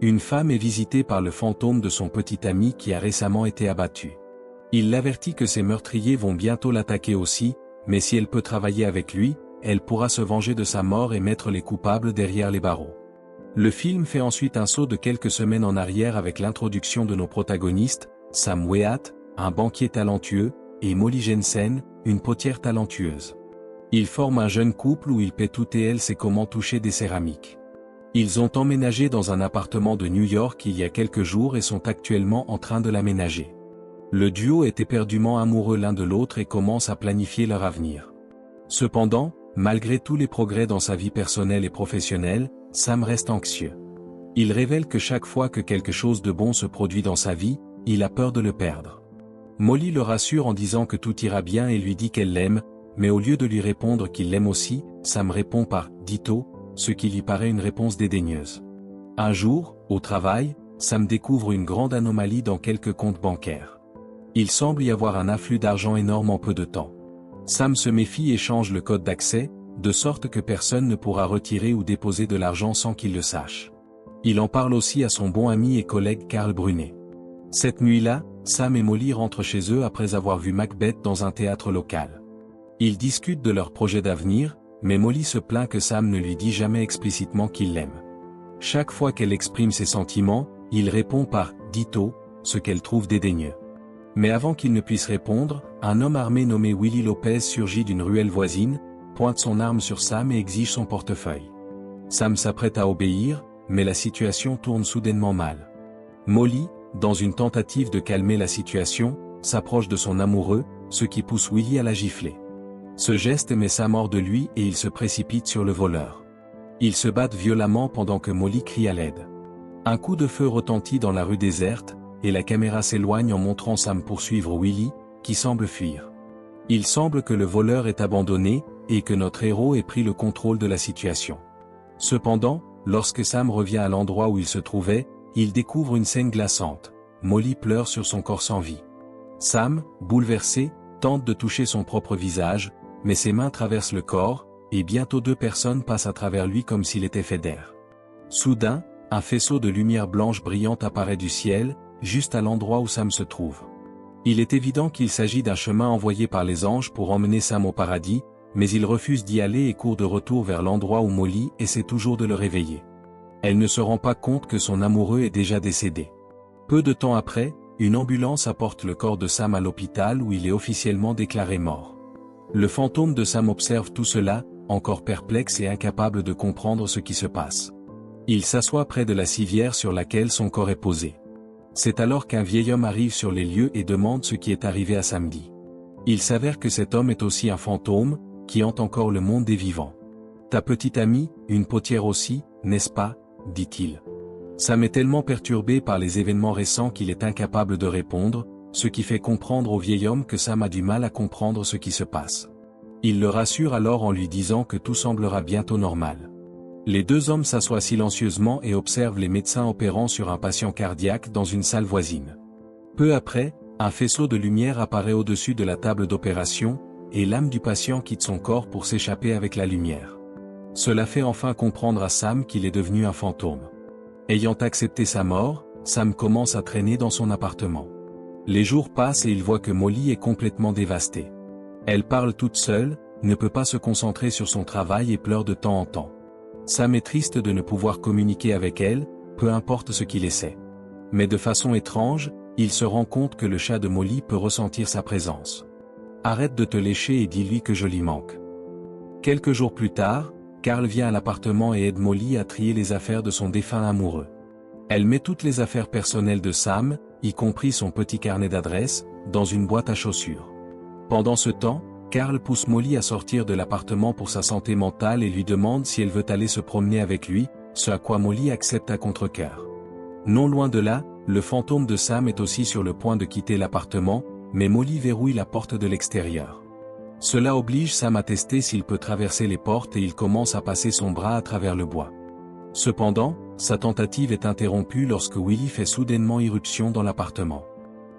Une femme est visitée par le fantôme de son petit ami qui a récemment été abattu. Il l'avertit que ses meurtriers vont bientôt l'attaquer aussi, mais si elle peut travailler avec lui, elle pourra se venger de sa mort et mettre les coupables derrière les barreaux. Le film fait ensuite un saut de quelques semaines en arrière avec l'introduction de nos protagonistes, Sam Weat, un banquier talentueux, et Molly Jensen, une potière talentueuse. Ils forment un jeune couple où il paie tout et elle sait comment toucher des céramiques. Ils ont emménagé dans un appartement de New York il y a quelques jours et sont actuellement en train de l'aménager. Le duo est éperdument amoureux l'un de l'autre et commence à planifier leur avenir. Cependant, malgré tous les progrès dans sa vie personnelle et professionnelle, Sam reste anxieux. Il révèle que chaque fois que quelque chose de bon se produit dans sa vie, il a peur de le perdre. Molly le rassure en disant que tout ira bien et lui dit qu'elle l'aime, mais au lieu de lui répondre qu'il l'aime aussi, Sam répond par « ditto », ce qui lui paraît une réponse dédaigneuse. Un jour, au travail, Sam découvre une grande anomalie dans quelques comptes bancaires. Il semble y avoir un afflux d'argent énorme en peu de temps. Sam se méfie et change le code d'accès, de sorte que personne ne pourra retirer ou déposer de l'argent sans qu'il le sache. Il en parle aussi à son bon ami et collègue Carl Brunet. Cette nuit-là, Sam et Molly rentrent chez eux après avoir vu Macbeth dans un théâtre local. Ils discutent de leur projet d'avenir, mais Molly se plaint que Sam ne lui dit jamais explicitement qu'il l'aime. Chaque fois qu'elle exprime ses sentiments, il répond par « ditto », ce qu'elle trouve dédaigneux. Mais avant qu'il ne puisse répondre, un homme armé nommé Willy Lopez surgit d'une ruelle voisine, pointe son arme sur Sam et exige son portefeuille. Sam s'apprête à obéir, mais la situation tourne soudainement mal. Molly, dans une tentative de calmer la situation, s'approche de son amoureux, ce qui pousse Willy à la gifler. Ce geste met Sam hors de lui et il se précipite sur le voleur. Ils se battent violemment pendant que Molly crie à l'aide. Un coup de feu retentit dans la rue déserte, et la caméra s'éloigne en montrant Sam poursuivre Willy, qui semble fuir. Il semble que le voleur est abandonné, et que notre héros ait pris le contrôle de la situation. Cependant, lorsque Sam revient à l'endroit où il se trouvait, il découvre une scène glaçante. Molly pleure sur son corps sans vie. Sam, bouleversé, tente de toucher son propre visage, mais ses mains traversent le corps, et bientôt deux personnes passent à travers lui comme s'il était fait d'air. Soudain, un faisceau de lumière blanche brillante apparaît du ciel, juste à l'endroit où Sam se trouve. Il est évident qu'il s'agit d'un chemin envoyé par les anges pour emmener Sam au paradis, mais il refuse d'y aller et court de retour vers l'endroit où Molly essaie toujours de le réveiller. Elle ne se rend pas compte que son amoureux est déjà décédé. Peu de temps après, une ambulance apporte le corps de Sam à l'hôpital où il est officiellement déclaré mort. Le fantôme de Sam observe tout cela, encore perplexe et incapable de comprendre ce qui se passe. Il s'assoit près de la civière sur laquelle son corps est posé. C'est alors qu'un vieil homme arrive sur les lieux et demande ce qui est arrivé à Samedi. Il s'avère que cet homme est aussi un fantôme, qui hante encore le monde des vivants. « Ta petite amie, une potière aussi, n'est-ce pas ?» dit-il. Sam est tellement perturbé par les événements récents qu'il est incapable de répondre, ce qui fait comprendre au vieil homme que Sam a du mal à comprendre ce qui se passe. Il le rassure alors en lui disant que tout semblera bientôt normal. Les deux hommes s'assoient silencieusement et observent les médecins opérant sur un patient cardiaque dans une salle voisine. Peu après, un faisceau de lumière apparaît au-dessus de la table d'opération, et l'âme du patient quitte son corps pour s'échapper avec la lumière. Cela fait enfin comprendre à Sam qu'il est devenu un fantôme. Ayant accepté sa mort, Sam commence à traîner dans son appartement. Les jours passent et il voit que Molly est complètement dévastée. Elle parle toute seule, ne peut pas se concentrer sur son travail et pleure de temps en temps. Sam est triste de ne pouvoir communiquer avec elle, peu importe ce qu'il essaie. Mais de façon étrange, il se rend compte que le chat de Molly peut ressentir sa présence. Arrête de te lécher et dis-lui que je lui manque. Quelques jours plus tard, Carl vient à l'appartement et aide Molly à trier les affaires de son défunt amoureux. Elle met toutes les affaires personnelles de Sam, y compris son petit carnet d'adresses, dans une boîte à chaussures. Pendant ce temps, Carl pousse Molly à sortir de l'appartement pour sa santé mentale et lui demande si elle veut aller se promener avec lui, ce à quoi Molly accepte à contre-cœur. Non loin de là, le fantôme de Sam est aussi sur le point de quitter l'appartement, mais Molly verrouille la porte de l'extérieur. Cela oblige Sam à tester s'il peut traverser les portes et il commence à passer son bras à travers le bois. Cependant, sa tentative est interrompue lorsque Willy fait soudainement irruption dans l'appartement.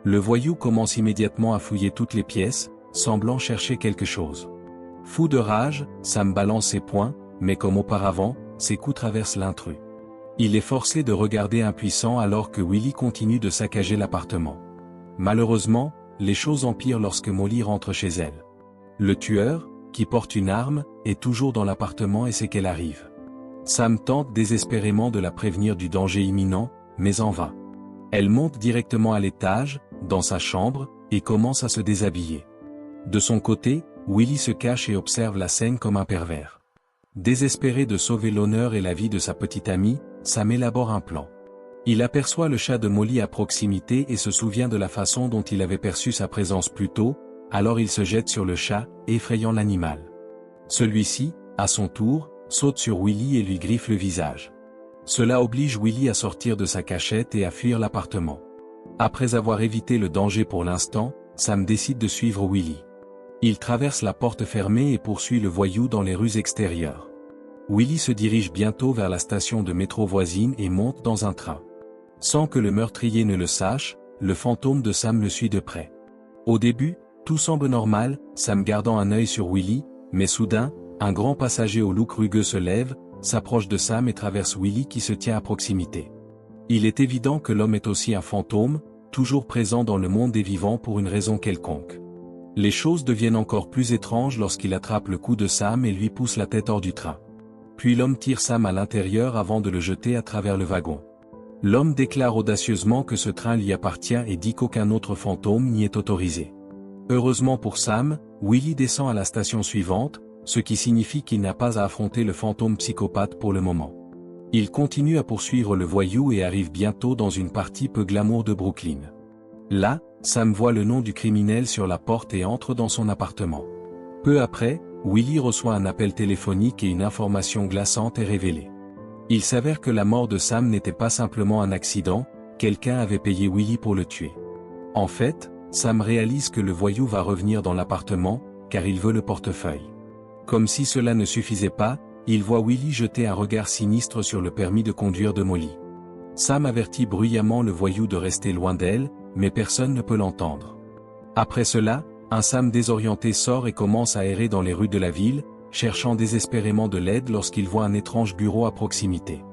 Le voyou commence immédiatement à fouiller toutes les pièces, semblant chercher quelque chose. Fou de rage, Sam balance ses poings, mais comme auparavant, ses coups traversent l'intrus. Il est forcé de regarder impuissant alors que Willie continue de saccager l'appartement. Malheureusement, les choses empirent lorsque Molly rentre chez elle. Le tueur, qui porte une arme, est toujours dans l'appartement et sait qu'elle arrive. Sam tente désespérément de la prévenir du danger imminent, mais en vain. Elle monte directement à l'étage, dans sa chambre, et commence à se déshabiller. De son côté, Willie se cache et observe la scène comme un pervers. Désespéré de sauver l'honneur et la vie de sa petite amie, Sam élabore un plan. Il aperçoit le chat de Molly à proximité et se souvient de la façon dont il avait perçu sa présence plus tôt, alors il se jette sur le chat, effrayant l'animal. Celui-ci, à son tour, saute sur Willie et lui griffe le visage. Cela oblige Willie à sortir de sa cachette et à fuir l'appartement. Après avoir évité le danger pour l'instant, Sam décide de suivre Willie. Il traverse la porte fermée et poursuit le voyou dans les rues extérieures. Willie se dirige bientôt vers la station de métro voisine et monte dans un train. Sans que le meurtrier ne le sache, le fantôme de Sam le suit de près. Au début, tout semble normal, Sam gardant un œil sur Willie, mais soudain, un grand passager au look rugueux se lève, s'approche de Sam et traverse Willie qui se tient à proximité. Il est évident que l'homme est aussi un fantôme, toujours présent dans le monde des vivants pour une raison quelconque. Les choses deviennent encore plus étranges lorsqu'il attrape le cou de Sam et lui pousse la tête hors du train. Puis l'homme tire Sam à l'intérieur avant de le jeter à travers le wagon. L'homme déclare audacieusement que ce train lui appartient et dit qu'aucun autre fantôme n'y est autorisé. Heureusement pour Sam, Willie descend à la station suivante, ce qui signifie qu'il n'a pas à affronter le fantôme psychopathe pour le moment. Il continue à poursuivre le voyou et arrive bientôt dans une partie peu glamour de Brooklyn. Là, Sam voit le nom du criminel sur la porte et entre dans son appartement. Peu après, Willie reçoit un appel téléphonique et une information glaçante est révélée. Il s'avère que la mort de Sam n'était pas simplement un accident, quelqu'un avait payé Willie pour le tuer. En fait, Sam réalise que le voyou va revenir dans l'appartement, car il veut le portefeuille. Comme si cela ne suffisait pas, il voit Willie jeter un regard sinistre sur le permis de conduire de Molly. Sam avertit bruyamment le voyou de rester loin d'elle, mais personne ne peut l'entendre. Après cela, un Sam désorienté sort et commence à errer dans les rues de la ville, cherchant désespérément de l'aide lorsqu'il voit un étrange bureau à proximité.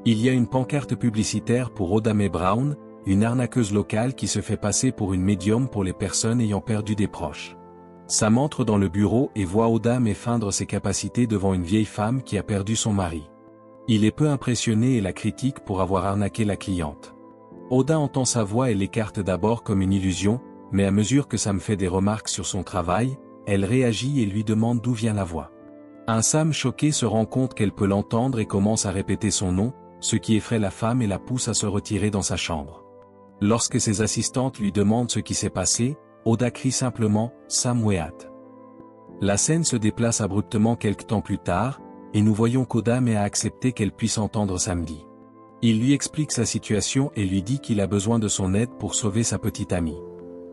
Il y a une pancarte publicitaire pour Oda Mae Brown, une arnaqueuse locale qui se fait passer pour une médium pour les personnes ayant perdu des proches. Sam entre dans le bureau et voit Oda Mae feindre ses capacités devant une vieille femme qui a perdu son mari. Il est peu impressionné et la critique pour avoir arnaqué la cliente. Oda entend sa voix et l'écarte d'abord comme une illusion, mais à mesure que Sam fait des remarques sur son travail, elle réagit et lui demande d'où vient la voix. Un Sam choqué se rend compte qu'elle peut l'entendre et commence à répéter son nom, ce qui effraie la femme et la pousse à se retirer dans sa chambre. Lorsque ses assistantes lui demandent ce qui s'est passé, Oda crie simplement « Sam Weat ». La scène se déplace abruptement quelque temps plus tard, et nous voyons qu'Oda Mae a accepté qu'elle puisse entendre Samedi. Il lui explique sa situation et lui dit qu'il a besoin de son aide pour sauver sa petite amie.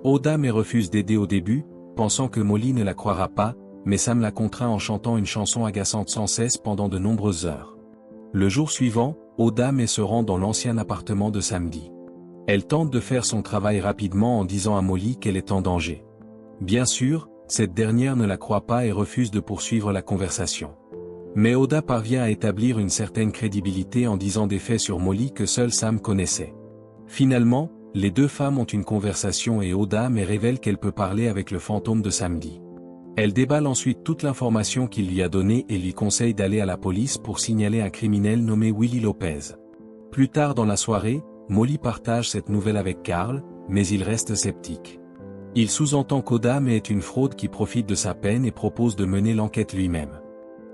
Oda Mae refuse d'aider au début, pensant que Molly ne la croira pas, mais Sam la contraint en chantant une chanson agaçante sans cesse pendant de nombreuses heures. Le jour suivant, Oda Mae se rend dans l'ancien appartement de Samedi. Elle tente de faire son travail rapidement en disant à Molly qu'elle est en danger. Bien sûr, cette dernière ne la croit pas et refuse de poursuivre la conversation. Mais Oda parvient à établir une certaine crédibilité en disant des faits sur Molly que seul Sam connaissait. Finalement, les deux femmes ont une conversation et Oda Mae révèle qu'elle peut parler avec le fantôme de Samedi. Elle déballe ensuite toute l'information qu'il lui a donnée et lui conseille d'aller à la police pour signaler un criminel nommé Willie Lopez. Plus tard dans la soirée, Molly partage cette nouvelle avec Carl, mais il reste sceptique. Il sous-entend qu'Oda Mae est une fraude qui profite de sa peine et propose de mener l'enquête lui-même.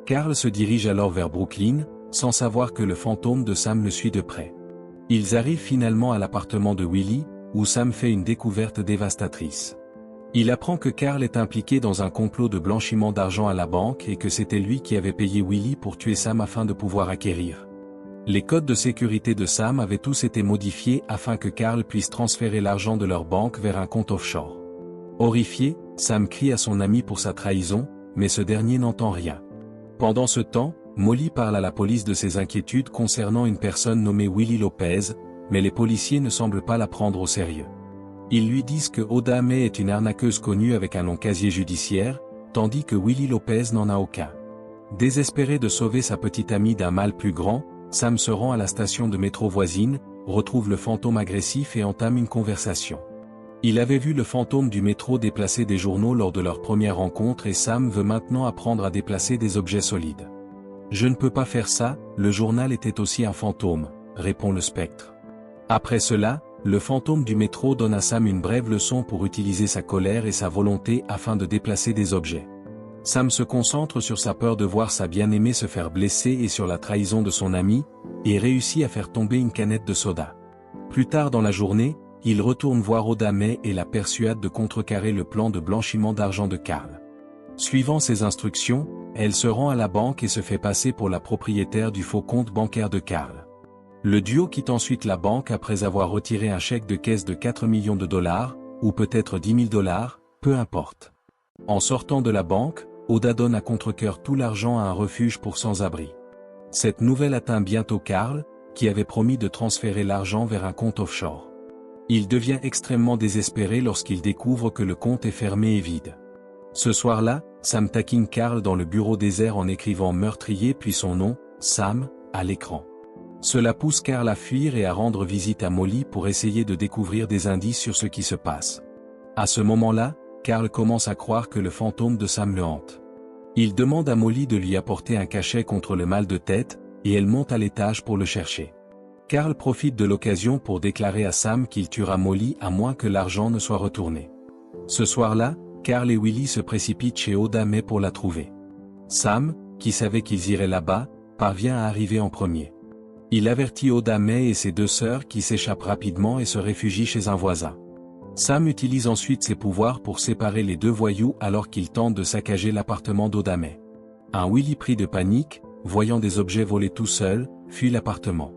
Carl se dirige alors vers Brooklyn, sans savoir que le fantôme de Sam le suit de près. Ils arrivent finalement à l'appartement de Willie, où Sam fait une découverte dévastatrice. Il apprend que Carl est impliqué dans un complot de blanchiment d'argent à la banque et que c'était lui qui avait payé Willie pour tuer Sam afin de pouvoir acquérir. Les codes de sécurité de Sam avaient tous été modifiés afin que Carl puisse transférer l'argent de leur banque vers un compte offshore. Horrifié, Sam crie à son ami pour sa trahison, mais ce dernier n'entend rien. Pendant ce temps, Molly parle à la police de ses inquiétudes concernant une personne nommée Willie Lopez, mais les policiers ne semblent pas la prendre au sérieux. Ils lui disent que Oda Mae est une arnaqueuse connue avec un long casier judiciaire, tandis que Willie Lopez n'en a aucun. Désespéré de sauver sa petite amie d'un mal plus grand, Sam se rend à la station de métro voisine, retrouve le fantôme agressif et entame une conversation. Il avait vu le fantôme du métro déplacer des journaux lors de leur première rencontre et Sam veut maintenant apprendre à déplacer des objets solides. « Je ne peux pas faire ça, le journal était aussi un fantôme », répond le spectre. Après cela, le fantôme du métro donne à Sam une brève leçon pour utiliser sa colère et sa volonté afin de déplacer des objets. Sam se concentre sur sa peur de voir sa bien-aimée se faire blesser et sur la trahison de son ami, et réussit à faire tomber une canette de soda. Plus tard dans la journée, il retourne voir Oda May et la persuade de contrecarrer le plan de blanchiment d'argent de Carl. Suivant ses instructions, elle se rend à la banque et se fait passer pour la propriétaire du faux compte bancaire de Carl. Le duo quitte ensuite la banque après avoir retiré un chèque de caisse de 4 millions de dollars, ou peut-être 10 000 $, peu importe. En sortant de la banque, Oda donne à contre-cœur tout l'argent à un refuge pour sans-abri. Cette nouvelle atteint bientôt Carl, qui avait promis de transférer l'argent vers un compte offshore. Il devient extrêmement désespéré lorsqu'il découvre que le compte est fermé et vide. Ce soir-là, Sam taquine Carl dans le bureau désert en écrivant meurtrier puis son nom, Sam, à l'écran. Cela pousse Carl à fuir et à rendre visite à Molly pour essayer de découvrir des indices sur ce qui se passe. À ce moment-là, Carl commence à croire que le fantôme de Sam le hante. Il demande à Molly de lui apporter un cachet contre le mal de tête, et elle monte à l'étage pour le chercher. Carl profite de l'occasion pour déclarer à Sam qu'il tuera Molly à moins que l'argent ne soit retourné. Ce soir-là, Carl et Willie se précipitent chez Oda May pour la trouver. Sam, qui savait qu'ils iraient là-bas, parvient à arriver en premier. Il avertit Oda May et ses deux sœurs qui s'échappent rapidement et se réfugient chez un voisin. Sam utilise ensuite ses pouvoirs pour séparer les deux voyous alors qu'ils tentent de saccager l'appartement d'Oda May. Un Willie pris de panique, voyant des objets volés tout seul, fuit l'appartement.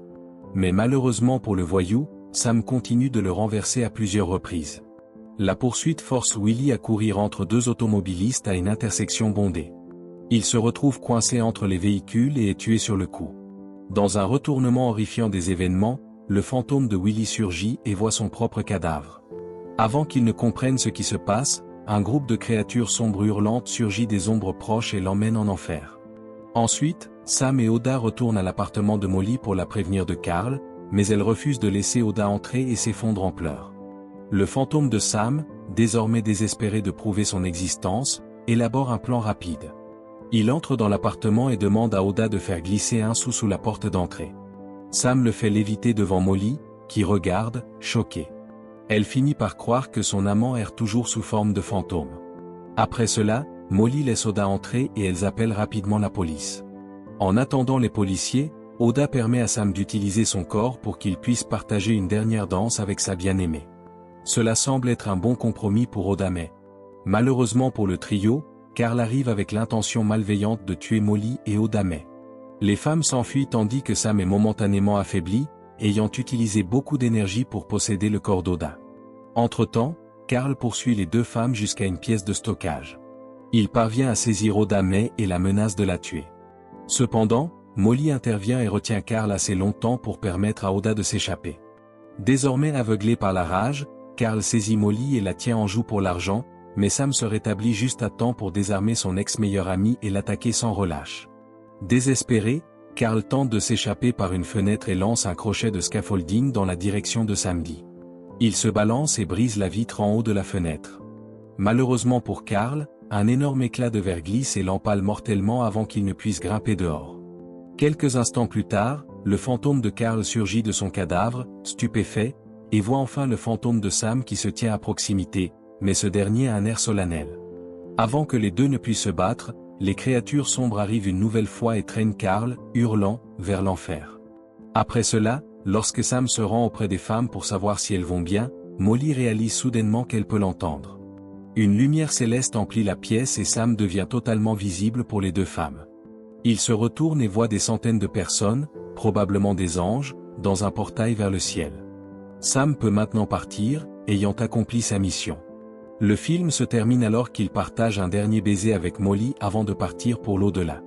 Mais malheureusement pour le voyou, Sam continue de le renverser à plusieurs reprises. La poursuite force Willie à courir entre deux automobilistes à une intersection bondée. Il se retrouve coincé entre les véhicules et est tué sur le coup. Dans un retournement horrifiant des événements, le fantôme de Willie surgit et voit son propre cadavre. Avant qu'il ne comprenne ce qui se passe, un groupe de créatures sombres hurlantes surgit des ombres proches et l'emmène en enfer. Ensuite, Sam et Oda retournent à l'appartement de Molly pour la prévenir de Carl, mais elle refuse de laisser Oda entrer et s'effondre en pleurs. Le fantôme de Sam, désormais désespéré de prouver son existence, élabore un plan rapide. Il entre dans l'appartement et demande à Oda de faire glisser un sous la porte d'entrée. Sam le fait léviter devant Molly, qui regarde, choquée. Elle finit par croire que son amant erre toujours sous forme de fantôme. Après cela, Molly laisse Oda entrer et elles appellent rapidement la police. En attendant les policiers, Oda permet à Sam d'utiliser son corps pour qu'il puisse partager une dernière danse avec sa bien-aimée. Cela semble être un bon compromis pour Oda May. Malheureusement pour le trio, Carl arrive avec l'intention malveillante de tuer Molly et Oda May. Les femmes s'enfuient tandis que Sam est momentanément affaibli, ayant utilisé beaucoup d'énergie pour posséder le corps d'Oda. Entre-temps, Carl poursuit les deux femmes jusqu'à une pièce de stockage. Il parvient à saisir Oda May et la menace de la tuer. Cependant, Molly intervient et retient Carl assez longtemps pour permettre à Oda de s'échapper. Désormais aveuglé par la rage, Carl saisit Molly et la tient en joue pour l'argent, mais Sam se rétablit juste à temps pour désarmer son ex-meilleur ami et l'attaquer sans relâche. Désespéré, Carl tente de s'échapper par une fenêtre et lance un crochet de scaffolding dans la direction de Samedi. Il se balance et brise la vitre en haut de la fenêtre. Malheureusement pour Carl, un énorme éclat de verre glisse et l'empale mortellement avant qu'il ne puisse grimper dehors. Quelques instants plus tard, le fantôme de Carl surgit de son cadavre, stupéfait, et voit enfin le fantôme de Sam qui se tient à proximité, mais ce dernier a un air solennel. Avant que les deux ne puissent se battre, les créatures sombres arrivent une nouvelle fois et traînent Carl, hurlant, vers l'enfer. Après cela, lorsque Sam se rend auprès des femmes pour savoir si elles vont bien, Molly réalise soudainement qu'elle peut l'entendre. Une lumière céleste emplit la pièce et Sam devient totalement visible pour les deux femmes. Il se retourne et voit des centaines de personnes, probablement des anges, dans un portail vers le ciel. Sam peut maintenant partir, ayant accompli sa mission. Le film se termine alors qu'il partage un dernier baiser avec Molly avant de partir pour l'au-delà.